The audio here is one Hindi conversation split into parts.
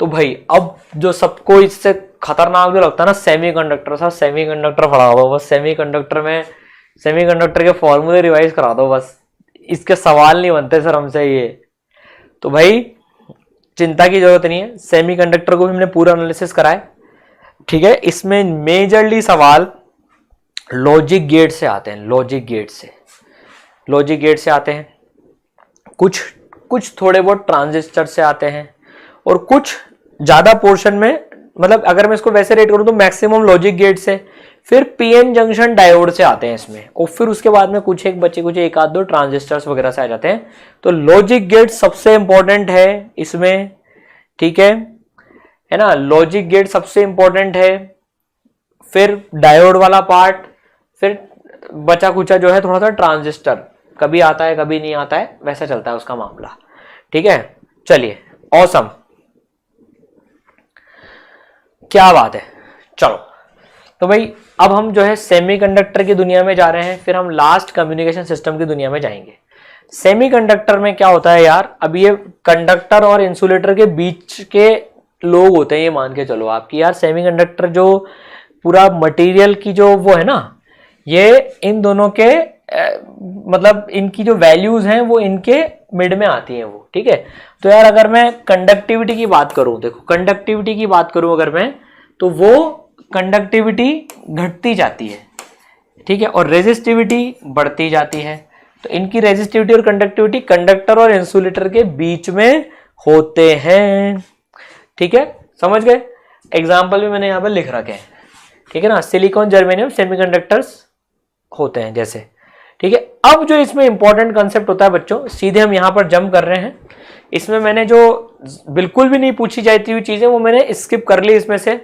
तो भाई अब जो सबको इससे खतरनाक जो लगता है ना, सेमीकंडक्टर। साहब सेमीकंडक्टर पढ़ा दो बस, सेमीकंडक्टर में सेमीकंडक्टर के फॉर्मूले रिवाइज करा दो बस, इसके सवाल नहीं बनते सर हमसे ये। तो भाई चिंता की जरूरत नहीं है, सेमीकंडक्टर को भी हमने पूरा एनालिसिस करा है, ठीक है। इसमें मेजरली सवाल लॉजिक गेट से आते हैं, लॉजिक गेट से आते हैं, कुछ थोड़े बहुत ट्रांजिस्टर से आते हैं, और कुछ ज्यादा पोर्शन में, मतलब अगर मैं इसको वैसे रेट करूं तो मैक्सिमम लॉजिक गेट से, फिर पीएन जंक्शन डायोड से आते हैं इसमें, और फिर उसके बाद में कुछ एक आध दो ट्रांजिस्टर्स वगैरह से आ जाते हैं। तो लॉजिक गेट सबसे इंपॉर्टेंट है इसमें, ठीक है ना, लॉजिक गेट सबसे इंपॉर्टेंट है, फिर डायोड वाला पार्ट, फिर बचा कुचा जो है थोड़ा सा ट्रांजिस्टर, कभी आता है कभी नहीं आता है, वैसा चलता है उसका मामला, ठीक है। चलिए ऑसम, क्या बात है। चलो तो भाई अब हम जो है सेमीकंडक्टर की दुनिया में जा रहे हैं, फिर हम लास्ट कम्युनिकेशन सिस्टम की दुनिया में जाएंगे। सेमीकंडक्टर में क्या होता है यार, अब ये कंडक्टर और इंसुलेटर के बीच के लोग होते हैं, ये मान के चलो आपकी यार, सेमीकंडक्टर जो पूरा मटेरियल की जो वो है ना, ये इन दोनों के मतलब इनकी जो वैल्यूज हैं वो इनके मिड में आती हैं वो, ठीक है। तो यार अगर मैं कंडक्टिविटी की बात करूं, देखो कंडक्टिविटी की बात करूं अगर मैं, तो वो कंडक्टिविटी घटती जाती है, ठीक है, और रेजिस्टिविटी बढ़ती जाती है। तो इनकी रेजिस्टिविटी और कंडक्टिविटी कंडक्टर और इंसुलेटर के बीच में होते हैं, ठीक है, समझ गए। एग्जाम्पल भी मैंने यहाँ पर लिख रखे हैं, ठीक है ना, सिलिकॉन जर्मेनियम सेमीकंडक्टर्स होते हैं जैसे, ठीक है। अब जो इसमें इंपॉर्टेंट कंसेप्ट होता है बच्चों, सीधे हम यहां पर जंप कर रहे हैं। इसमें मैंने जो बिल्कुल भी नहीं पूछी जाती हुई चीजें वो मैंने स्किप कर ली इसमें से,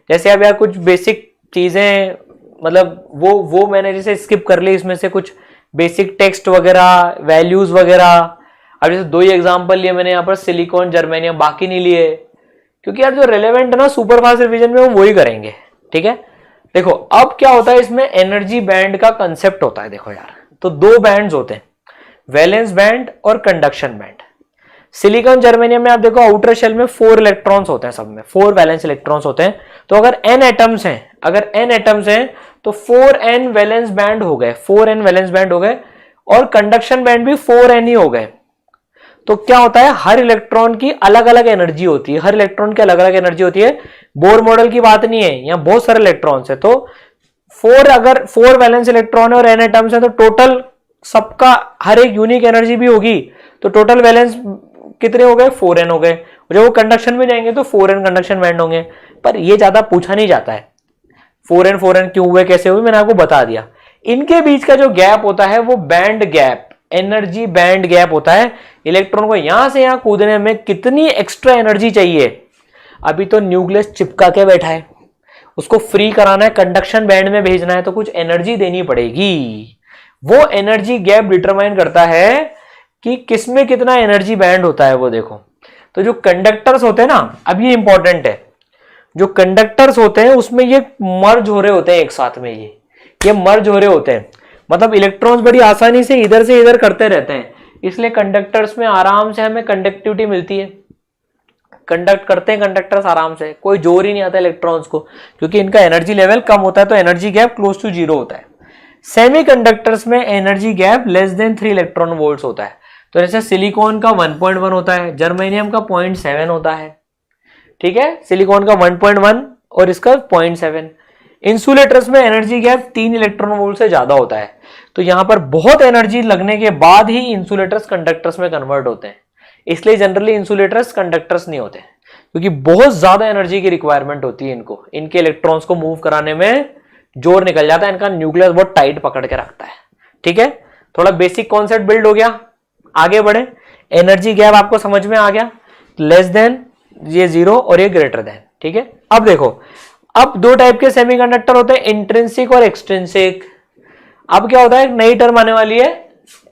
जैसे अब यार कुछ बेसिक चीजें, मतलब वो मैंने जैसे स्किप कर ली इसमें से, कुछ बेसिक टेक्स्ट वगैरह, वैल्यूज वगैरह। अब जैसे 2 ही एग्जाम्पल लिए मैंने यहाँ पर, सिलिकॉन जर्मेनियम, बाकी नहीं लिए, क्योंकि यार जो रिलेवेंट है ना सुपर फास्ट रिवीजन में, वो वही करेंगे, ठीक है। देखो अब क्या होता है इसमें, एनर्जी बैंड का कंसेप्ट होता है। देखो यार, तो 2 बैंड्स होते हैं, वैलेंस बैंड और कंडक्शन बैंड। सिलिकॉन जर्मेनियम में आप देखो आउटर शेल में 4 इलेक्ट्रॉन्स होते हैं, सब में 4 वैलेंस इलेक्ट्रॉन्स होते हैं। तो अगर n एटम्स हैं, तो 4n वैलेंस बैंड हो गए, 4n वैलेंस बैंड हो गए, और कंडक्शन बैंड भी 4n ही हो गए। तो क्या होता है, हर इलेक्ट्रॉन की अलग अलग एनर्जी होती है, हर इलेक्ट्रॉन की अलग अलग एनर्जी होती है। बोर मॉडल की बात नहीं है, यहाँ बहुत सारे इलेक्ट्रॉन्स है, तो 4 वैलेंस इलेक्ट्रॉन है और n एटम्स है, तो टोटल सबका हर एक यूनिक एनर्जी भी होगी, तो टोटल वैलेंस कितने हो गए, 4n हो गए। जब वो कंडक्शन में जाएंगे तो 4n कंडक्शन बैंड होंगे। पर ये ज्यादा पूछा नहीं जाता है 4n क्यों हुए, कैसे हुए, मैंने आपको बता दिया। इनके बीच का जो गैप होता है वो band gap, energy band gap होता है। इलेक्ट्रॉन को यहां से यहां कूदने में कितनी एक्स्ट्रा एनर्जी चाहिए, अभी तो न्यूक्लियस चिपका के बैठा है, उसको फ्री कराना है, कंडक्शन बैंड में भेजना है, तो कुछ एनर्जी देनी पड़ेगी। वो एनर्जी गैप डिटरमाइन करता है कि किसमें कितना एनर्जी बैंड होता है वो। देखो तो जो कंडक्टर्स होते हैं ना, अब ये इंपॉर्टेंट है, जो कंडक्टर्स होते हैं उसमें ये मर्ज हो रहे होते हैं एक साथ में, ये मर्ज हो रहे होते हैं, मतलब इलेक्ट्रॉन्स बड़ी आसानी से इधर करते रहते हैं, इसलिए कंडक्टर्स में आराम से हमें कंडक्टिविटी मिलती है, कंडक्ट करते हैं कंडक्टर्स आराम से, कोई जोर ही नहीं आता इलेक्ट्रॉन्स को, क्योंकि इनका एनर्जी लेवल कम होता है, तो एनर्जी गैप क्लोज टू 0 होता है। सेमीकंडक्टर्स में energy gap less than 3 electron volts होता है। तो जैसे सिलिकॉन का 1.1 होता है, जर्मेनियम का 0.7 होता है, ठीक है, सिलिकॉन का 1.1 और इसका 0.7। इंसुलेटर्स में एनर्जी गैप 3 इलेक्ट्रॉन वोल्ट से ज्यादा होता है। तो यहां पर बहुत एनर्जी लगने के बाद ही इंसुलेटर्स कंडक्टर्स में कन्वर्ट होते हैं, इसलिए जनरली इंसुलेटर्स कंडक्टर्स नहीं होते, क्योंकि बहुत ज्यादा एनर्जी की रिक्वायरमेंट होती है इनको, इनके इलेक्ट्रॉन्स को मूव कराने में जोर निकल जाता है, इनका न्यूक्लियस बहुत टाइट पकड़ के रखता है, ठीक है। थोड़ा बेसिक कॉन्सेप्ट बिल्ड हो गया, आगे बढ़े। एनर्जी गैप आपको समझ में आ गया, लेस देन ये 0 और ये ग्रेटर देन, ठीक है। अब देखो, अब 2 टाइप के सेमीकंडक्टर होते हैं, इंट्रिंसिक और एक्सट्रिंसिक। अब क्या होता है, एक नई टर्म आने वाली है,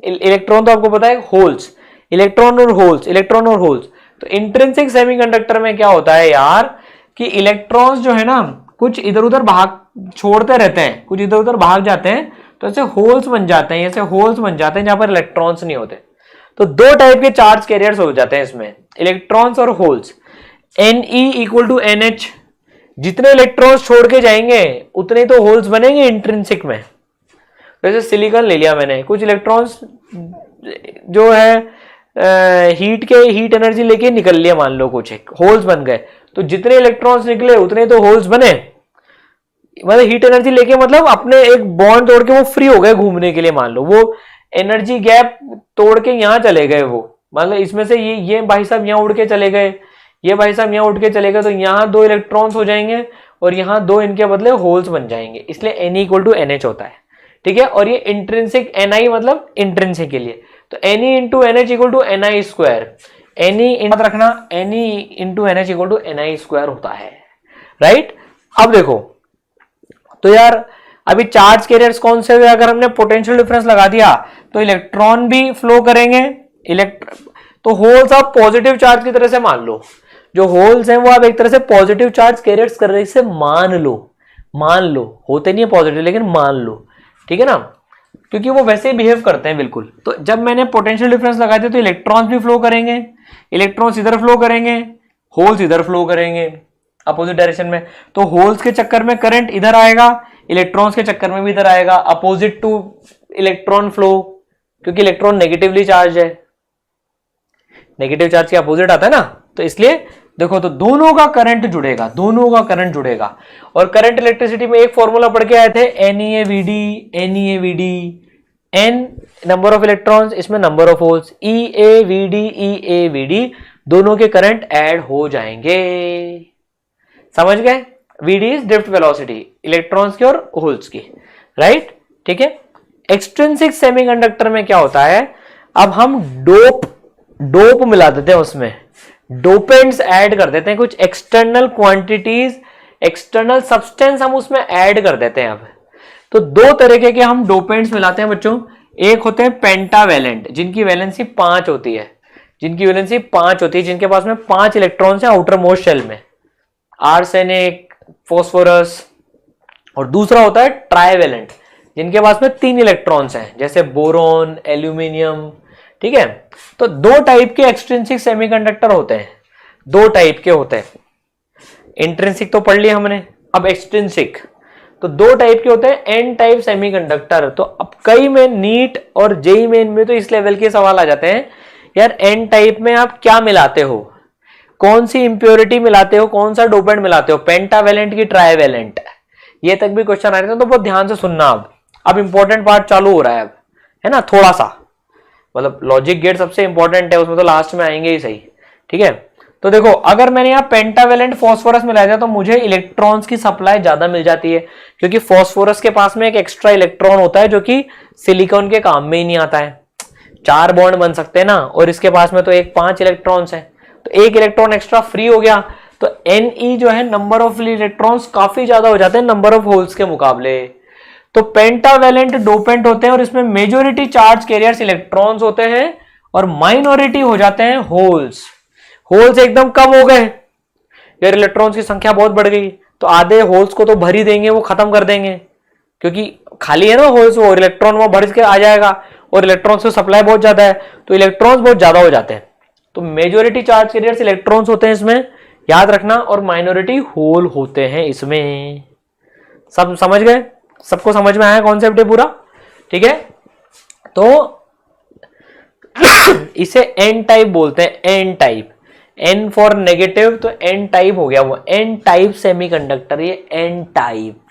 इलेक्ट्रॉन तो आपको पता है, होल्स, इलेक्ट्रॉन और होल्स। तो इंट्रिंसिक सेमीकंडक्टर में क्या होता है यार, कि इलेक्ट्रॉन्स जो है ना कुछ इधर उधर भाग छोड़ते रहते हैं, कुछ इधर उधर भाग जाते हैं, तो ऐसे होल्स बन जाते हैं, ऐसे होल्स बन जाते हैं जहां पर इलेक्ट्रॉन्स नहीं होते। तो 2 टाइप के चार्ज कैरियर्स हो जाते हैं इसमें, इलेक्ट्रॉन्स और holes. Ne equal to NH, जितने इलेक्ट्रॉन्स छोड़ के जाएंगे उतने तो होल्स बनेंगे इंट्रिंसिक में। जैसे सिलिकॉन ले लिया मैंने, कुछ इलेक्ट्रॉन्स जो है हीट एनर्जी लेके निकल लिया, मान लो कुछ एक होल्स बन गए, तो जितने इलेक्ट्रॉन्स निकले उतने तो होल्स बने। मतलब हीट एनर्जी लेके मतलब अपने एक बॉन्ड तोड़ के वो फ्री हो गए घूमने के लिए, मान लो वो एनर्जी गैप तोड़ के यहां चले गए वो, मतलब इसमें से ये भाई साहब यहां उड़ के चले गए, ये भाई साहब यहां उड़ के चले गए, तो यहां 2 इलेक्ट्रॉन्स हो जाएंगे और यहां 2 इनके बदले होल्स बन जाएंगे, इसलिए Ne इक्वल टू NH होता है, ठीक है। और ये इंट्रिंसिक Ni मतलब इंट्रिंसिक के लिए, तो Ne into NH equal to Ni square, याद रखना Ne into NH equal to Ni square होता है, राइट। अब देखो तो यार अभी चार्ज कैरियर्स कौन से हुए, अगर हमने पोटेंशियल डिफरेंस लगा दिया तो इलेक्ट्रॉन भी फ्लो करेंगे, तो होल्स आप पॉजिटिव चार्ज की तरह से मान लो, जो होल्स हैं वो आप एक तरह से पॉजिटिव चार्ज कैरियर्स कर रहे से मान लो, होते नहीं है पॉजिटिव लेकिन मान लो, ठीक है ना, क्योंकि वो वैसे ही बिहेव करते हैं बिल्कुल। तो जब मैंने पोटेंशियल डिफरेंस लगा दिया तो इलेक्ट्रॉन्स भी फ्लो करेंगे, इलेक्ट्रॉन्स इधर फ्लो करेंगे, होल्स इधर फ्लो करेंगे अपोजिट डायरेक्शन में, तो होल्स के चक्कर में करंट इधर आएगा, इलेक्ट्रॉन्स के चक्कर में भी इधर आएगा, अपोजिट टू इलेक्ट्रॉन फ्लो, क्योंकि इलेक्ट्रॉन नेगेटिवली चार्ज है, नेगेटिव चार्ज के अपोजिट आता है ना, तो इसलिए देखो तो दोनों का करंट जुड़ेगा। और करंट इलेक्ट्रिसिटी में एक फॉर्मूला पढ़ के आए थे, NeAVD, N number of electrons, इसमें नंबर ऑफ होल्स, EAVD दोनों के करंट ऐड हो जाएंगे, समझ गए। VD is drift velocity electrons की और होल्स की, राइट, ठीक है। एक्सट्रिंसिक सेमीकंडक्टर में क्या होता है, अब हम डोप मिला देते हैं, उसमें डोपेंट्स ऐड कर देते हैं, कुछ एक्सटर्नल क्वांटिटीज, एक्सटर्नल सब्सटेंस हम उसमें ऐड कर देते हैं। अब तो 2 तरीके के हम डोपेंट्स मिलाते हैं बच्चों, एक होते हैं पेंटावेलेंट, जिनकी वैलेंसी 5 होती है, जिनके पास में 5 इलेक्ट्रॉन्स हैं आउटर मोस्ट शेल में, आर्सेनिक, फास्फोरस। और दूसरा होता है ट्राइवेलेंट, जिनके पास में 3 इलेक्ट्रॉन्स हैं, जैसे बोरोन, एल्यूमिनियम, ठीक है। तो 2 टाइप के एक्सट्रिंसिक सेमीकंडक्टर होते हैं, 2 टाइप के होते हैं। इंट्रिंसिक तो पढ़ लिया हमने, अब एक्सट्रिंसिक, तो 2 टाइप के होते हैं एन टाइप सेमीकंडक्टर। तो अब कई में नीट और जेई मेन में तो इस लेवल के सवाल आ जाते हैं, यार एन टाइप में आप क्या मिलाते हो, कौन सी इंप्योरिटी मिलाते हो, कौन सा डोपेंट मिलाते हो, पेंटावेलेंट की ट्राइवेलेंट, ये तक भी क्वेश्चन आ रहे थे, तो बहुत ध्यान से सुनना। अब इंपॉर्टेंट पार्ट चालू हो रहा है, अब है ना, थोड़ा सा मतलब लॉजिक गेट सबसे इंपॉर्टेंट है, उसमें तो लास्ट में आएंगे ही सही, ठीक है। तो देखो अगर मैंने यहाँ पेंटावेलेंट फास्फोरस मिलाया था तो मुझे इलेक्ट्रॉन्स की सप्लाई ज्यादा मिल जाती है, क्योंकि फास्फोरस के पास में एक एक्स्ट्रा इलेक्ट्रॉन होता है जो कि सिलिकॉन के काम में ही नहीं आता है, 4 बॉन्ड बन सकते हैं ना, और इसके पास में तो 5 इलेक्ट्रॉन्स है, तो 1 इलेक्ट्रॉन एक्स्ट्रा फ्री हो गया, तो Ne जो है नंबर ऑफ इलेक्ट्रॉन्स काफी ज्यादा हो जाते हैं नंबर ऑफ होल्स के मुकाबले। तो पेंटावेलेंट डोपेंट होते हैं और इसमें मेजॉरिटी चार्ज कैरियर्स इलेक्ट्रॉन्स होते हैं और माइनॉरिटी हो जाते हैं होल्स। होल्स एकदम कम हो गए यार, इलेक्ट्रॉन्स की संख्या बहुत बढ़ गई, तो आधे होल्स को तो भर ही देंगे, वो खत्म कर देंगे, क्योंकि खाली है ना होल्स, वो इलेक्ट्रॉन वहां भर के आ जाएगा, और इलेक्ट्रॉन्स की सप्लाई बहुत ज्यादा है, तो इलेक्ट्रॉन्स बहुत ज्यादा हो जाते हैं। तो मेजॉरिटी चार्ज कैरियर्स इलेक्ट्रॉन्स होते हैं इसमें, याद रखना, और माइनॉरिटी होल होते हैं इसमें। सब समझ गए, सबको समझ में आया कॉन्सेप्ट है पूरा, ठीक है। तो इसे एन टाइप बोलते हैं, N type, N for negative, तो एन टाइप हो गया वो, एन टाइप सेमीकंडक्टर, ये एन टाइप।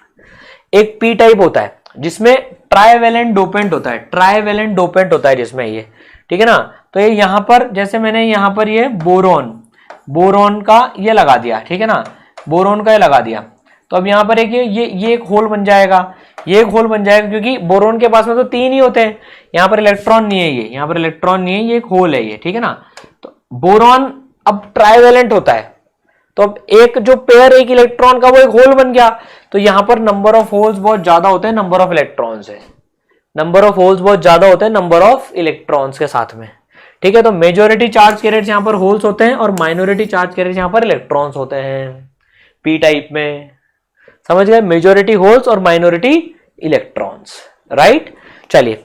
एक पी टाइप होता है जिसमें ट्राइवेलेंट डोपेंट होता है, ट्राइवेलेंट डोपेंट होता है जिसमें ये, ठीक है ना। तो ये यहां पर, जैसे मैंने यहां पर ये बोरोन का ये लगा दिया, ठीक है ना, बोरोन का ये लगा दिया, तो अब यहां पर एक ये एक होल बन जाएगा, ये एक होल बन जाएगा, क्योंकि बोरोन के पास में तो 3 ही होते हैं, यहां पर इलेक्ट्रॉन नहीं है, ये यहां पर इलेक्ट्रॉन नहीं है, ये एक होल है ये, ठीक है ना। तो बोरोन अब ट्राइवेलेंट होता है, तो अब एक जो पेयर एक इलेक्ट्रॉन का वो एक होल बन गया, तो यहां पर नंबर ऑफ होल्स बहुत ज्यादा होते हैं नंबर ऑफ इलेक्ट्रॉन्स से, नंबर ऑफ होल्स बहुत ज्यादा होते हैं नंबर ऑफ इलेक्ट्रॉन्स के साथ में, ठीक है। तो मेजॉरिटी चार्ज कैरियर्स यहां पर होल्स होते हैं और माइनॉरिटी चार्ज कैरियर्स यहां पर इलेक्ट्रॉन्स होते हैं पी टाइप में, समझ गए, मेजॉरिटी होल्स और माइनॉरिटी इलेक्ट्रॉन्स, राइट। चलिए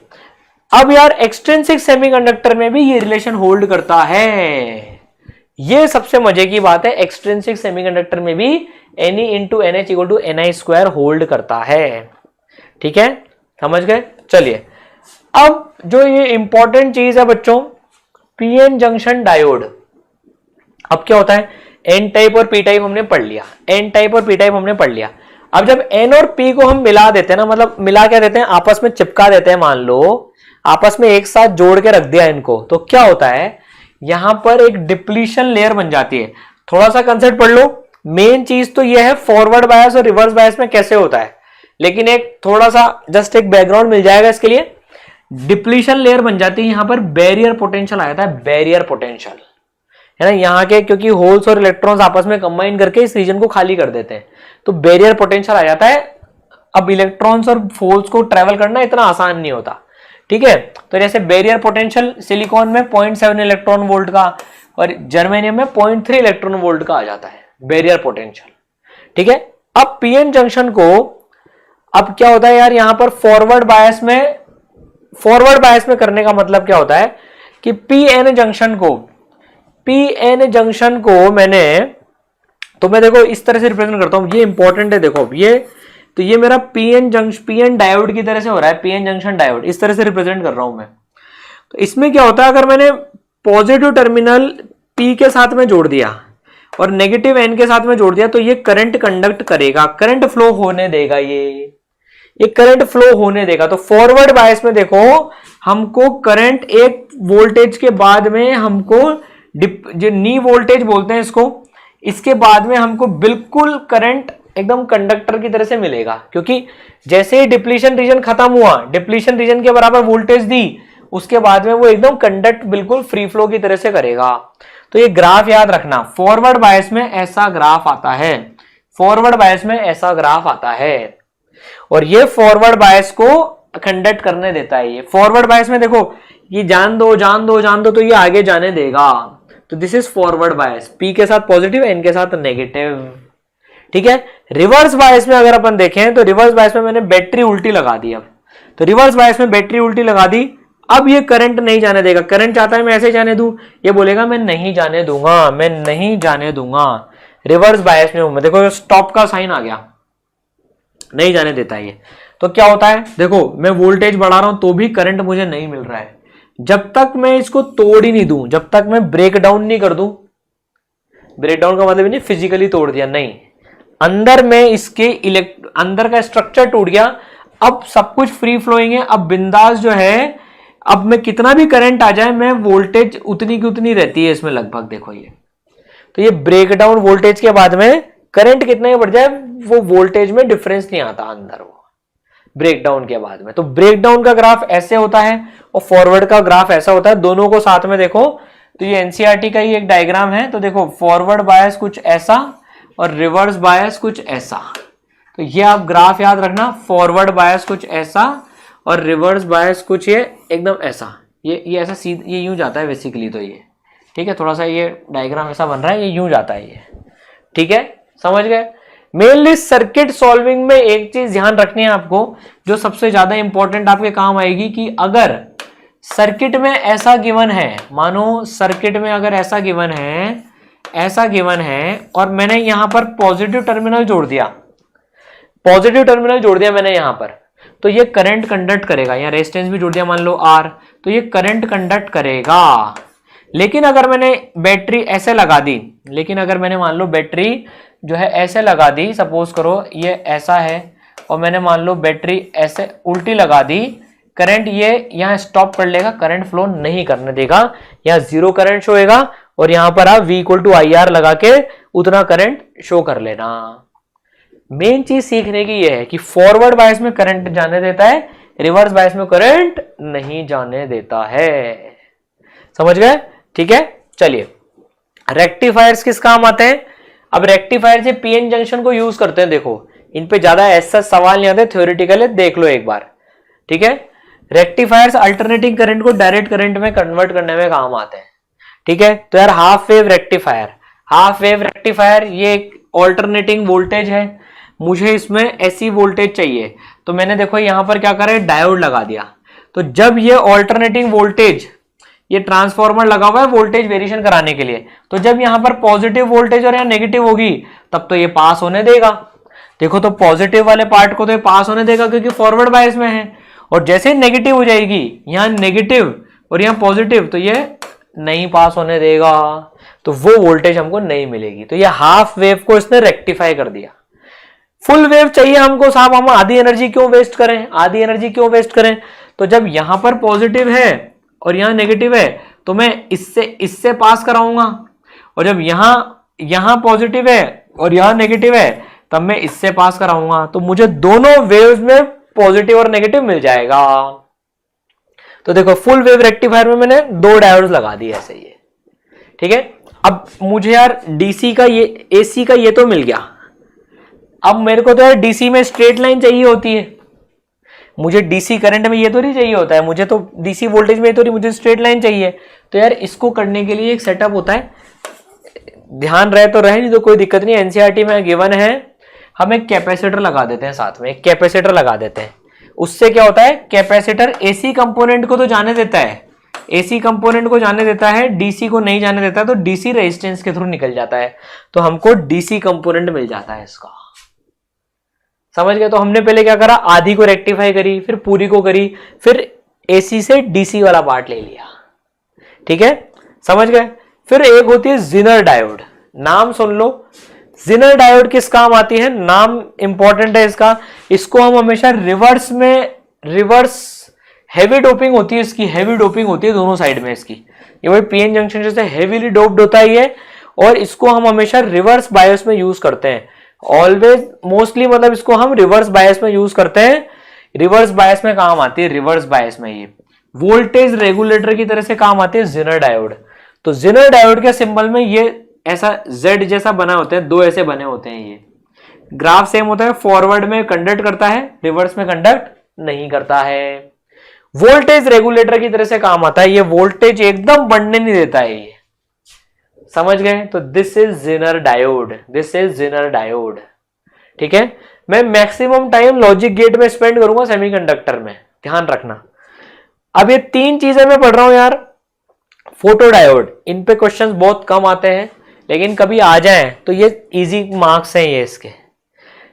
अब यार एक्सट्रिंसिक सेमीकंडक्टर में भी ये रिलेशन होल्ड करता है, ये सबसे मजे की बात है, एक्सट्रिंसिक सेमीकंडक्टर में भी Ne into NH equal to Ni² hold करता है। ठीक है, समझ गए। चलिए अब जो ये इंपॉर्टेंट चीज है बच्चों, पीएन जंक्शन डायोड। अब क्या होता है, एन टाइप और पी टाइप हमने पढ़ लिया, एन टाइप और पी टाइप हमने पढ़ लिया। अब जब एन और पी को हम मिला देते हैं ना, मतलब मिला क्या देते हैं, आपस में चिपका देते हैं, मान लो आपस में एक साथ जोड़ के रख दिया इनको, तो क्या होता है, यहां पर एक डिप्लीशन लेयर बन जाती है। थोड़ा सा कंसेप्ट पढ़ लो। मेन चीज तो यह है फॉरवर्ड बायस और रिवर्स बायस में कैसे होता है, लेकिन एक थोड़ा सा जस्ट एक बैकग्राउंड मिल जाएगा इसके लिए। डिप्लीशन लेयर बन जाती है, यहां पर बैरियर पोटेंशियल आ जाता है, बैरियर पोटेंशियल है ना, यहाँ के क्योंकि होल्स और इलेक्ट्रॉन्स आपस में कंबाइन करके इस रीजन को खाली कर देते हैं, तो बैरियर पोटेंशियल आ जाता है। अब इलेक्ट्रॉन्स और होल्स को ट्रेवल करना इतना आसान नहीं होता। ठीक है, तो जैसे बैरियर पोटेंशियल सिलिकॉन में 0.7 इलेक्ट्रॉन वोल्ट का और जर्मेनियम में 0.3 इलेक्ट्रॉन वोल्ट का आ जाता है बैरियर पोटेंशियल। ठीक है, अब पीएन जंक्शन को अब क्या होता है यार, यहां पर फॉरवर्ड बायस में करने का मतलब क्या होता है कि पीएन जंक्शन को मैंने, तो मैं देखो इस तरह से रिप्रेजेंट करता हूं, ये इंपॉर्टेंट है। देखो ये मेरा पीएन डायोड की तरह से हो रहा है, पीएन जंक्शन डायोड इस तरह से रिप्रेजेंट कर रहा हूं मैं। तो इसमें क्या होता है, अगर मैंने पॉजिटिव टर्मिनल पी के साथ में जोड़ दिया और नेगेटिव एन के साथ में जोड़ दिया, तो ये करंट कंडक्ट करेगा, करंट फ्लो होने देगा, ये करंट फ्लो होने देगा। तो फॉरवर्ड बायस में देखो हमको करंट एक वोल्टेज के बाद में हमको जो नी वोल्टेज बोलते हैं इसको, इसके बाद में हमको बिल्कुल करंट एकदम कंडक्टर की तरह से मिलेगा, क्योंकि जैसे ही डिप्लीशन रीजन खत्म हुआ, डिप्लीशन रीजन के बराबर वोल्टेज दी, उसके बाद में वो एकदम कंडक्ट बिल्कुल फ्री फ्लो की तरह से करेगा। तो ये ग्राफ याद रखना, फॉरवर्ड बायस में ऐसा ग्राफ आता है, फॉरवर्ड बायस में ऐसा ग्राफ आता है, और ये फॉरवर्ड बायस को कंडक्ट करने देता है। ये फॉरवर्ड बायस में देखो ये जान दो तो ये आगे जाने देगा। तो this is forward bias, P के साथ पॉजिटिव, एन के साथ नेगेटिव। ठीक है, रिवर्स बायस में अगर अपन देखें तो रिवर्स बायस में मैंने बैटरी उल्टी लगा दी। अब तो रिवर्स बायस में बैटरी उल्टी लगा दी, अब ये करंट नहीं जाने देगा। करंट चाहता है मैं ऐसे जाने दूं, ये बोलेगा मैं नहीं जाने दूंगा, मैं नहीं जाने दूंगा। रिवर्स बायस में हूं मैं, देखो स्टॉप का साइन आ गया, नहीं जाने देता ये। तो क्या होता है, देखो मैं वोल्टेज बढ़ा रहा हूं तो भी करंट मुझे नहीं मिल रहा है। जब तक मैं इसको तोड़ ही नहीं दूं, जब तक मैं ब्रेक डाउन नहीं कर दूं, ब्रेक डाउन का मतलब नहीं फिजिकली तोड़ दिया, नहीं, अंदर में इसके अंदर का स्ट्रक्चर टूट गया, अब सब कुछ फ्री फ्लोइंग है। अब बिंदास जो है, अब मैं कितना भी करंट आ जाए, मैं वोल्टेज उतनी की उतनी रहती है इसमें लगभग। देखो ये, तो ये ब्रेक डाउन वोल्टेज के बाद में करंट कितना बढ़ जाए, वो वोल्टेज में डिफरेंस नहीं आता अंदर, वो ब्रेक डाउन के बाद में। तो ब्रेक डाउन का ग्राफ ऐसे होता है और फॉरवर्ड का ग्राफ ऐसा होता है, दोनों को साथ में देखो तो ये एनसीईआरटी का ही एक डायग्राम है। तो देखो फॉरवर्ड बायस कुछ ऐसा और रिवर्स बायस कुछ ऐसा, तो ये आप ग्राफ याद रखना, फॉरवर्ड बायस कुछ ऐसा और रिवर्स बायस कुछ ये एकदम ऐसा, ये ऐसा सीधा, ये यूं जाता है बेसिकली। तो ये ठीक है, थोड़ा सा ये डायग्राम ऐसा बन रहा है, ये यूं जाता है ये। ठीक है, समझ गए। मेनली सर्किट सॉल्विंग में एक चीज ध्यान रखनी है आपको, जो सबसे ज्यादा इंपॉर्टेंट आपके काम आएगी, कि अगर सर्किट में ऐसा गिवन है, मानो सर्किट में अगर ऐसा गिवन है और मैंने यहां पर पॉजिटिव टर्मिनल जोड़ दिया, मैंने यहां पर, तो ये करंट कंडक्ट करेगा। यहाँ रेजिस्टेंस भी जोड़ दिया मान लो R, तो ये करंट कंडक्ट करेगा। लेकिन अगर मैंने बैटरी ऐसे लगा दी, मान लो बैटरी जो है ऐसे लगा दी, सपोज करो ये ऐसा है और मैंने मान लो बैटरी ऐसे उल्टी लगा दी, करंट ये यहाँ स्टॉप कर लेगा, करंट फ्लो नहीं करने देगा, यहाँ जीरो करंट शो होगा और यहाँ पर आप V = IR लगा के उतना करंट शो कर लेना। मेन चीज सीखने की ये है कि फॉरवर्ड बायस में करंट जाने देता है, रिवर्स बायस में करंट नहीं जाने देता है। समझ गए? ठीक है, चलिए रेक्टिफायर्स किस काम आते हैं। अब रेक्टिफायर से पीएन जंक्शन को यूज करते हैं। देखो इन पे ज्यादा ऐसा सवाल नहीं आते, थ्योरेटिकल है, देख लो एक बार। ठीक है, रेक्टिफायर्स अल्टरनेटिंग करंट को डायरेक्ट करंट में कन्वर्ट करने में काम आते हैं। ठीक है, तो यार हाफ वेव रेक्टिफायर ये एक ऑल्टरनेटिंग वोल्टेज है, मुझे इसमें ऐसी वोल्टेज चाहिए, तो मैंने देखो यहां पर क्या करा, डायोड लगा दिया। तो जब ये ऑल्टरनेटिंग वोल्टेज ये ट्रांसफार्मर लगा हुआ है वोल्टेज वेरिएशन कराने के लिए। तो जब यहां पर पॉजिटिव वोल्टेज और यहां नेगेटिव होगी तब तो ये पास होने देगा। देखो तो पॉजिटिव वाले पार्ट को तो ये पास होने देगा क्योंकि फॉरवर्ड बायस में है, और जैसे नेगेटिव हो जाएगी, यहां नेगेटिव और यहां पॉजिटिव, तो ये नहीं पास होने देगा, तो वो वोल्टेज हमको नहीं मिलेगी। तो ये हाफ वेव को इसने रेक्टिफाई कर दिया। फुल वेव चाहिए हमको, साहब हम आधी एनर्जी क्यों वेस्ट करें, आधी एनर्जी क्यों वेस्ट करें। तो जब यहां पर पॉजिटिव है और यहां नेगेटिव है तो मैं इससे पास कराऊंगा, और जब यहां पॉजिटिव है और यहां नेगेटिव है तब मैं इससे पास कराऊंगा, तो मुझे दोनों वेव्स में पॉजिटिव और नेगेटिव मिल जाएगा। तो देखो फुल वेव रेक्टिफायर में मैंने 2 डायोड्स लगा दिए ऐसे ये, ठीक है। अब मुझे यार डीसी का ये, एसी का ये तो मिल गया, अब मेरे को तो यार डीसी में स्ट्रेट लाइन चाहिए होती है, मुझे डीसी करंट में ये तो नहीं चाहिए होता है, मुझे तो डीसी वोल्टेज में तो नहीं, मुझे स्ट्रेट लाइन चाहिए। तो यार इसको करने के लिए एक सेटअप होता है, ध्यान रहे तो रहे, नहीं तो कोई दिक्कत नहीं। एनसीईआरटी में गिवन है, हम एक कैपेसिटर लगा देते हैं, साथ में एक कैपेसिटर लगा देते हैं। उससे क्या होता है, कैपेसिटर एसी कंपोनेंट को तो जाने देता है, एसी कंपोनेंट को जाने देता है, डीसी को नहीं जाने देता, तो डीसी रेजिस्टेंस के थ्रू निकल जाता है, तो हमको डीसी कंपोनेंट मिल जाता है इसका। समझ गए। तो हमने पहले क्या करा, आधी को रेक्टिफाई करी, फिर पूरी को करी, फिर एसी से डीसी वाला पार्ट ले लिया, ठीक है, समझ गए। फिर एक होती है जिनर डायोड, नाम सुन लो, जिनर डायोड किस काम आती है, नाम इंपॉर्टेंट है इसका। इसको हम हमेशा रिवर्स में, रिवर्स हैवी डोपिंग होती है इसकी, हैवी डोपिंग होती है दोनों साइड में इसकी, ये वही पीएन जंक्शन जैसे हैवीली डोप्ड होता है ये, और इसको हम हमेशा रिवर्स बायस में यूज करते हैं, ऑलवेज मोस्टली, मतलब इसको हम रिवर्स बायस में यूज करते हैं, रिवर्स बायस में काम आती है, रिवर्स बायस में ये वोल्टेज रेगुलेटर की तरह से काम आती है जिनर डायोड। तो जिनर डायोड के सिंबल में ये ऐसा Z जैसा बना होता है, 2 ऐसे बने होते हैं, ये ग्राफ सेम होता है, फॉरवर्ड में कंडक्ट करता है, रिवर्स में कंडक्ट नहीं करता है। वोल्टेज रेगुलेटर की तरह से काम आता है, ये वोल्टेज एकदम बढ़ने नहीं देता है ये, समझ गए। तो this is zener diode, this is zener diode, ठीक है। मैं मैक्सिमम टाइम लॉजिक गेट में स्पेंड करूंगा सेमीकंडक्टर में, ध्यान रखना। अब ये 3 चीजें मैं पढ़ रहा हूं यार, फोटो डायोड, इन पे क्वेश्चंस बहुत कम आते हैं, लेकिन कभी आ जाए तो ये इजी मार्क्स हैं ये इसके,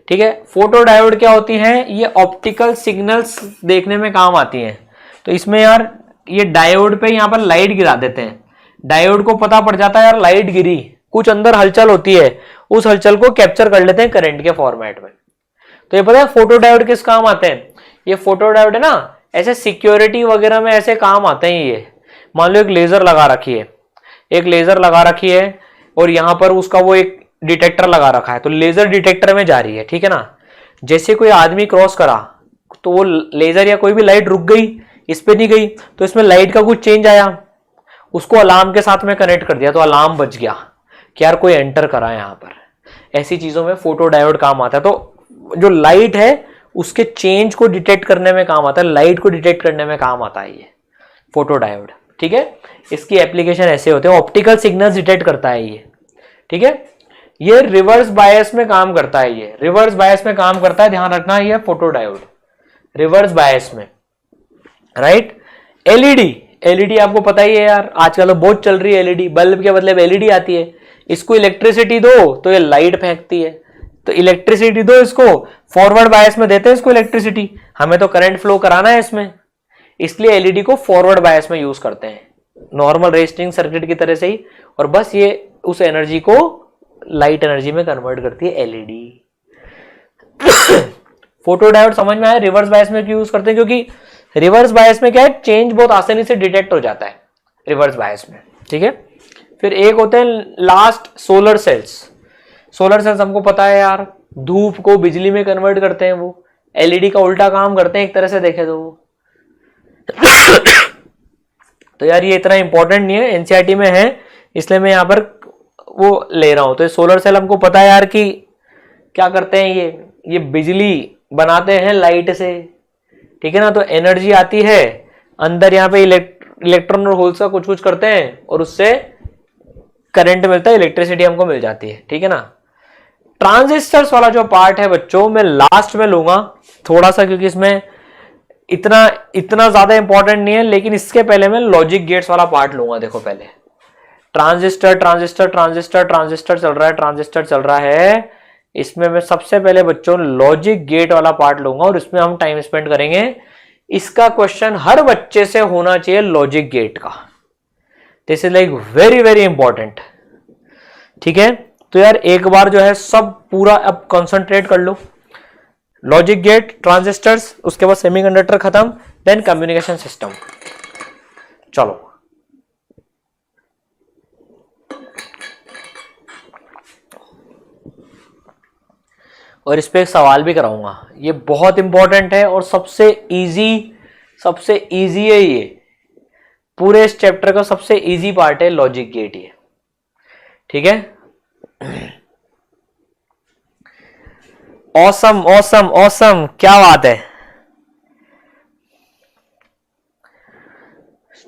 ठीक है। फोटो डायोड क्या होती है, ये ऑप्टिकल सिग्नल्स देखने में काम आती हैं। तो इसमें यार ये डायोड पे यहाँ पर लाइट गिरा देते हैं, डायोड को पता पड़ जाता है यार लाइट गिरी, कुछ अंदर हलचल होती है, उस हलचल को कैप्चर कर लेते हैं करंट के फॉर्मेट में। तो ये पता है फोटो डायोड किस काम आते हैं, ये फोटो डायोड है ना, ऐसे सिक्योरिटी वगैरह में ऐसे काम आते हैं ये। मान लो एक लेजर लगा रखी है, एक लेजर लगा रखी है, और यहां पर उसका वो एक डिटेक्टर लगा रखा है, तो लेजर डिटेक्टर में जा रही है, ठीक है ना। जैसे कोई आदमी क्रॉस करा तो वो लेजर या कोई भी लाइट रुक गई, इस पे नहीं गई, तो इसमें लाइट का कुछ चेंज आया, उसको अलार्म के साथ में कनेक्ट कर दिया, तो अलार्म बज गया कि यार कोई एंटर करा है यहाँ पर। ऐसी चीजों में फोटो डायोड काम आता है। तो जो लाइट है उसके चेंज को डिटेक्ट करने में काम आता है, लाइट को डिटेक्ट करने में काम आता है ये फोटो डायोड, ठीक है। इसकी एप्लीकेशन ऐसे होते हैं, ऑप्टिकल सिग्नल्स डिटेक्ट करता है ये, ठीक है। ये रिवर्स बायस में काम करता है, ये रिवर्स बायस में काम करता है, ध्यान रखना, ये फोटो डायोड रिवर्स बायस में, राइट। एलईडी, एलईडी आपको पता ही है यार, आजकल तो बहुत चल रही है एलईडी, बल्ब के बदले एलईडी आती है। इसको इलेक्ट्रिसिटी दो तो ये लाइट फेंकती है, तो इलेक्ट्रिसिटी दो इसको, फॉरवर्ड बायस में देते हैं इसको इलेक्ट्रिसिटी, हमें तो करंट फ्लो कराना है इसमें, इसलिए एलईडी को फॉरवर्ड बायस में यूज करते हैं, नॉर्मल रेजिस्टिंग सर्किट की तरह से ही, और बस ये उस एनर्जी को लाइट एनर्जी में कन्वर्ट करती है एलईडी। फोटो डायोड समझ में आया, रिवर्स बायस में क्यों यूज करते हैं, क्योंकि रिवर्स बायस में क्या है, चेंज बहुत आसानी से डिटेक्ट हो जाता है रिवर्स बायस में, ठीक है। फिर एक होते हैं last solar cells, solar cells हमको पता है यार, धूप को बिजली में कन्वर्ट करते हैं, वो एलईडी का उल्टा काम करते हैं एक तरह से देखे तो वो। तो यार ये इतना इंपॉर्टेंट नहीं है, एनसीईआरटी में है इसलिए मैं यहाँ पर वो ले रहा हूं। तो सोलर सेल हमको पता है यार कि क्या करते हैं, ये बिजली बनाते हैं लाइट से, ठीक है ना। तो एनर्जी आती है अंदर, यहाँ पे इलेक्ट्रॉन और होल्स का कुछ कुछ करते हैं और उससे करंट मिलता है, इलेक्ट्रिसिटी हमको मिल जाती है, ठीक है ना। ट्रांजिस्टर्स वाला जो पार्ट है बच्चों मैं लास्ट में लूंगा थोड़ा सा, क्योंकि इसमें इतना इतना ज्यादा इंपॉर्टेंट नहीं है, लेकिन इसके पहले मैं लॉजिक गेट्स वाला पार्ट लूंगा। देखो पहले ट्रांजिस्टर ट्रांजिस्टर ट्रांजिस्टर ट्रांजिस्टर चल रहा है, ट्रांजिस्टर चल रहा है, इसमें मैं सबसे पहले बच्चों लॉजिक गेट वाला पार्ट लूंगा और इसमें हम टाइम स्पेंड करेंगे। इसका क्वेश्चन हर बच्चे से होना चाहिए लॉजिक गेट का। This is like very very important. ठीक है, तो यार एक बार जो है सब पूरा अब कंसंट्रेट कर लो। लॉजिक गेट, ट्रांजिस्टर्स, उसके बाद सेमीकंडक्टर खत्म, देन कम्युनिकेशन सिस्टम। चलो और इस पे एक सवाल भी कराऊंगा, ये बहुत इंपॉर्टेंट है और सबसे इजी है ये पूरे इस चैप्टर का सबसे इजी पार्ट है लॉजिक गेट ये। ठीक है, ऑसम ऑसम ऑसम, क्या बात है।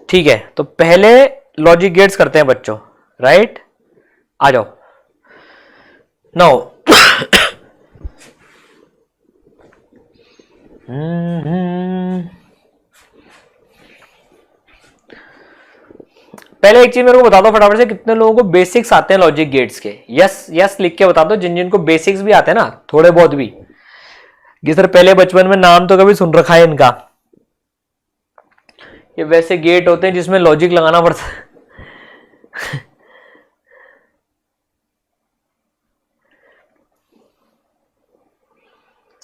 ठीक है, तो पहले लॉजिक गेट्स करते हैं बच्चों, राइट। आ जाओ नाउ। पहले एक चीज मेरे को बता दो फटाफट से, कितने लोगों को बेसिक्स आते हैं लॉजिक गेट्स के? यस यस लिख के बता दो, जिन जिनको बेसिक्स भी आते हैं ना थोड़े बहुत भी, कि सर पहले बचपन में नाम तो कभी सुन रखा है इनका। ये वैसे गेट होते हैं जिसमें लॉजिक लगाना पड़ता है।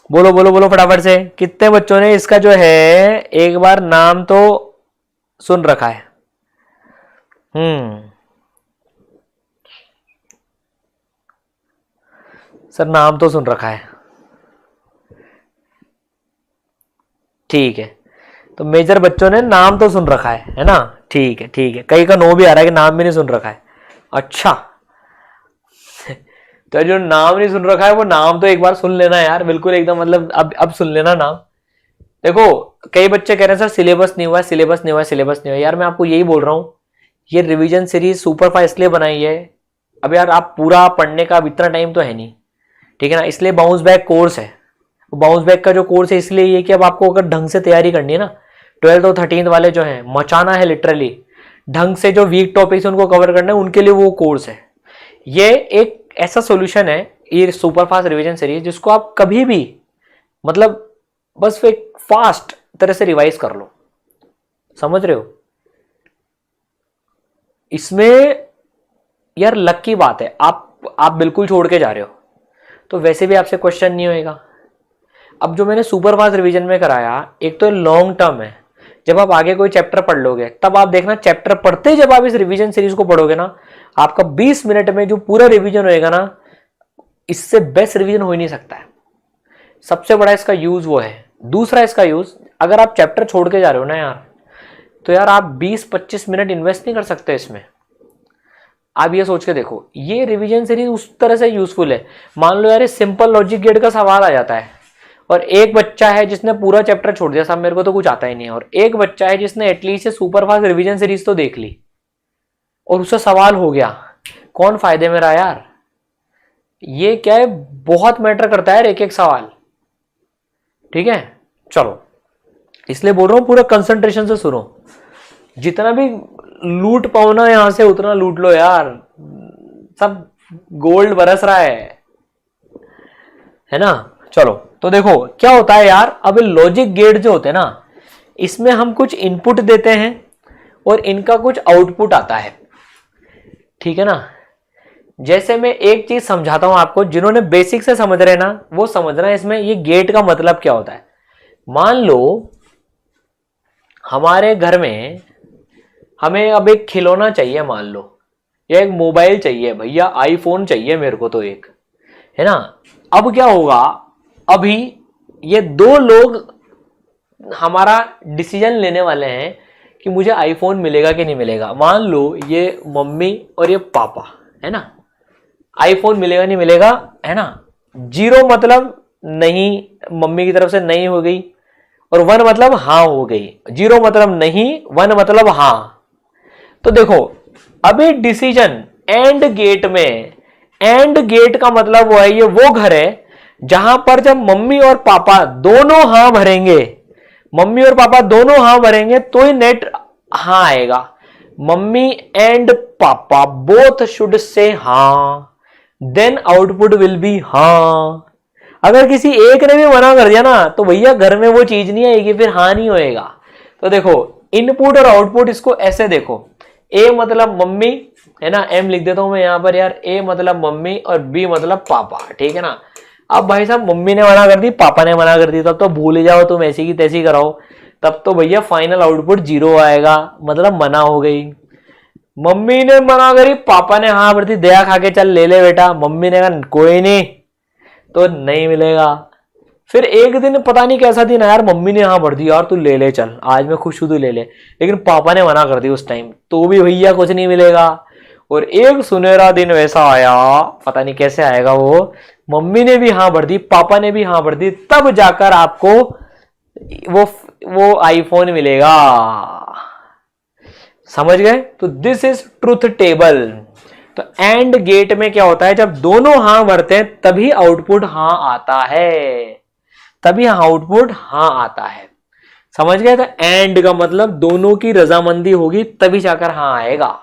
बोलो बोलो बोलो फटाफट से, कितने बच्चों ने इसका जो है एक बार नाम तो सुन रखा है? सर नाम तो सुन रखा है। ठीक है, तो मेजर बच्चों ने नाम तो सुन रखा है ना? ठीक है ठीक है, कई का नो भी आ रहा है कि नाम भी नहीं सुन रखा है। अच्छा तो जो नाम नहीं सुन रखा है वो नाम तो एक बार सुन लेना यार, बिल्कुल एकदम, मतलब अब सुन लेना नाम। देखो कई बच्चे कह रहे हैं सर सिलेबस नहीं हुआ, सिलेबस नहीं हुआ, सिलेबस नहीं हुआ। यार मैं आपको यही बोल रहा हूं, ये रिवीजन सीरीज सुपर फास्ट इसलिए बनाई है, अब यार आप पूरा पढ़ने का अब इतना टाइम तो है नहीं, ठीक है ना, इसलिए बाउंस बैक कोर्स है। बाउंस बैक का जो कोर्स है इसलिए ये कि अब आपको अगर ढंग से तैयारी करनी है ना, 12th और 13th वाले जो हैं मचाना है लिटरली, ढंग से जो वीक टॉपिक्स उनको कवर करना है, उनके लिए वो कोर्स है। ये एक ऐसा सॉल्यूशन है ये सुपर फास्ट रिवीजन सीरीज, जिसको आप कभी भी मतलब बस एक फास्ट तरह से रिवाइज कर लो, समझ रहे हो। इसमें यार लक की बात है, आप बिल्कुल छोड़ के जा रहे हो तो वैसे भी आपसे क्वेश्चन नहीं होएगा। अब जो मैंने सुपर फास्ट रिवीजन में कराया, एक तो लॉन्ग टर्म है, जब आप आगे कोई चैप्टर पढ़ लोगे तब आप देखना, चैप्टर पढ़ते ही जब आप इस रिवीजन सीरीज को पढ़ोगे ना, आपका 20 मिनट में जो पूरा रिवीजन होएगा ना, इससे बेस्ट रिवीजन हो ही नहीं सकता है। सबसे बड़ा इसका यूज वो है। दूसरा इसका यूज, अगर आप चैप्टर छोड़ के जा रहे हो ना यार, तो यार आप 20-25 मिनट इन्वेस्ट नहीं कर सकते इसमें। आप ये सोच के देखो, ये रिवीजन सीरीज उस तरह से यूजफुल है। मान लो यार ये सिंपल लॉजिक गेट का सवाल आ जाता है और एक बच्चा है जिसने पूरा चैप्टर छोड़ दिया, साहब मेरे को तो कुछ आता ही नहीं है, और एक बच्चा है जिसने at least super fast revision series तो देख ली और उससे सवाल हो गया, कौन फायदे में रहा यार? ये क्या है, बहुत मैटर करता है एक एक सवाल। ठीक है, चलो इसलिए बोल रहा हूं पूरा कंसंट्रेशन से सुनो, जितना भी लूट पाओ ना यहां से उतना लूट लो यार, सब गोल्ड बरस रहा है ना। चलो तो देखो क्या होता है यार, अब लॉजिक गेट जो होते हैं ना, इसमें हम कुछ इनपुट देते हैं और इनका कुछ आउटपुट आता है, ठीक है ना। जैसे मैं एक चीज समझाता हूं आपको, जिन्होंने बेसिक से समझ रहे हैं ना वो समझना है इसमें ये गेट का मतलब क्या होता है। मान लो हमारे घर में हमें अब एक खिलौना चाहिए, मान लो, या एक मोबाइल चाहिए, भैया आईफोन चाहिए मेरे को तो एक, है ना। अब क्या होगा, अभी ये दो लोग हमारा डिसीजन लेने वाले हैं कि मुझे आईफोन मिलेगा कि नहीं मिलेगा। मान लो ये मम्मी और ये पापा, है ना, आईफोन मिलेगा नहीं मिलेगा, है ना। 0 मतलब नहीं, मम्मी की तरफ से नहीं हो गई, और 1 मतलब हाँ हो गई। 0 मतलब नहीं, 1 मतलब हाँ। तो देखो अभी डिसीजन एंड गेट में, एंड गेट का मतलब वो है, ये वो घर है जहां पर जब मम्मी और पापा दोनों हाँ भरेंगे, मम्मी और पापा दोनों हाँ भरेंगे तो ही नेट हाँ आएगा। मम्मी एंड पापा बोथ शुड से हाँ, देन आउटपुट विल बी हाँ। अगर किसी एक ने भी मना कर दिया ना तो भैया घर में वो चीज नहीं आएगी, फिर हाँ नहीं होएगा। तो देखो इनपुट और आउटपुट इसको ऐसे देखो, ए मतलब मम्मी है ना, एम लिख देता हूं मैं यहां पर यार, ए मतलब मम्मी और बी मतलब पापा, ठीक है ना। अब भाई साहब मम्मी ने मना कर दी, पापा ने मना कर दी, तब तो भूल ही जाओ, तुम ऐसी की तैसी कराओ, तब तो भैया फाइनल आउटपुट 0 आएगा, मतलब मना हो गई। मम्मी ने मना करी, पापा ने हाँ भर दी, दया खा के चल ले ले बेटा, मम्मी ने कहा कोई नहीं, तो नहीं मिलेगा। फिर एक दिन पता नहीं कैसा दिन है यार, मम्मी ने हाँ भर दी, यार तू ले ले चल, आज मैं खुश हूं तू ले ले, लेकिन पापा ने मना कर दी उस टाइम, तो भी भैया कुछ नहीं मिलेगा। और एक सुनहरा दिन वैसा आया, पता नहीं कैसे आएगा वो, मम्मी ने भी हाँ भर दी, पापा ने भी हाँ भर दी, तब जाकर आपको वो आईफोन मिलेगा। समझ गए? तो दिस इज ट्रुथ टेबल। तो एंड गेट में क्या होता है, जब दोनों हाँ भरते हैं तभी आउटपुट हाँ आता है, तभी आउटपुट हाँ आता है। समझ गए? तो एंड का मतलब दोनों की रजामंदी होगी तभी जाकर हाँ आएगा।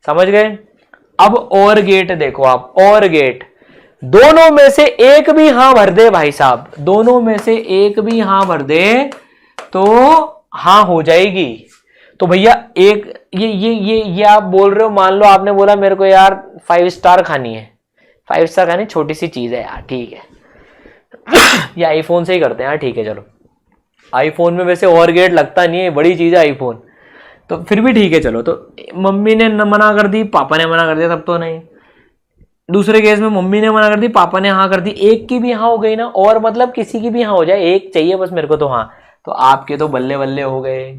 समझ गए? अब और गेट देखो आप, और गेट, दोनों में से एक भी हाँ भर दे भाई साहब, दोनों में से एक भी हाँ भर दे तो हाँ हो जाएगी। तो भैया एक ये आप बोल रहे हो, मान लो आपने बोला मेरे को यार 5 स्टार खानी है, 5 स्टार खानी छोटी सी चीज है यार, ठीक है ये आईफोन से ही करते हैं यार, ठीक है चलो। आईफोन में वैसे और गेट लगता नहीं है, बड़ी चीज है आईफोन, तो फिर भी ठीक है चलो। तो मम्मी ने मना कर दी, पापा ने मना कर दिया, तब तो नहीं। दूसरे केस में मम्मी ने मना कर दी, पापा ने हाँ कर दी, एक की भी हाँ हो गई ना, और मतलब किसी की भी हाँ हो जाए, एक चाहिए बस मेरे को तो हाँ, तो आपके तो बल्ले बल्ले हो गए।